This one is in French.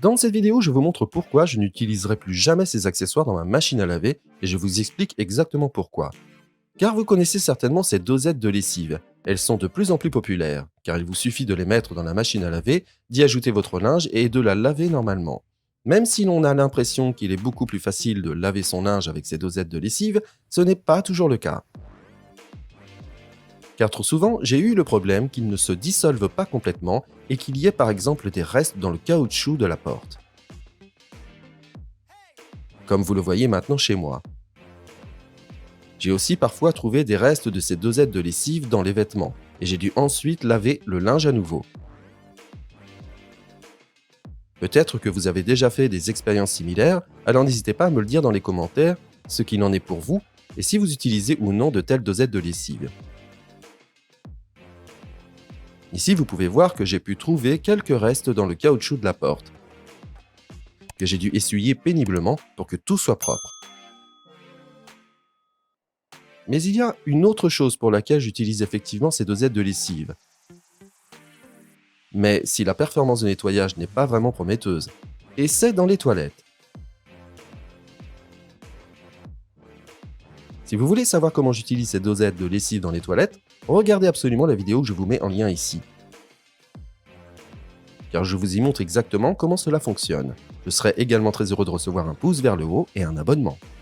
Dans cette vidéo, je vous montre pourquoi je n'utiliserai plus jamais ces accessoires dans ma machine à laver et je vous explique exactement pourquoi. Car vous connaissez certainement ces dosettes de lessive. Elles sont de plus en plus populaires, car il vous suffit de les mettre dans la machine à laver, d'y ajouter votre linge et de la laver normalement. Même si l'on a l'impression qu'il est beaucoup plus facile de laver son linge avec ces dosettes de lessive, ce n'est pas toujours le cas. Car trop souvent, j'ai eu le problème qu'ils ne se dissolvent pas complètement et qu'il y ait par exemple des restes dans le caoutchouc de la porte. Comme vous le voyez maintenant chez moi. J'ai aussi parfois trouvé des restes de ces dosettes de lessive dans les vêtements et j'ai dû ensuite laver le linge à nouveau. Peut-être que vous avez déjà fait des expériences similaires, alors n'hésitez pas à me le dire dans les commentaires ce qu'il en est pour vous et si vous utilisez ou non de telles dosettes de lessive. Ici, vous pouvez voir que j'ai pu trouver quelques restes dans le caoutchouc de la porte, que j'ai dû essuyer péniblement pour que tout soit propre. Mais il y a une autre chose pour laquelle j'utilise effectivement ces dosettes de lessive. Mais si la performance de nettoyage n'est pas vraiment prometteuse, et c'est dans les toilettes. Si vous voulez savoir comment j'utilise ces dosettes de lessive dans les toilettes, regardez absolument la vidéo que je vous mets en lien ici. Car je vous y montre exactement comment cela fonctionne. Je serai également très heureux de recevoir un pouce vers le haut et un abonnement.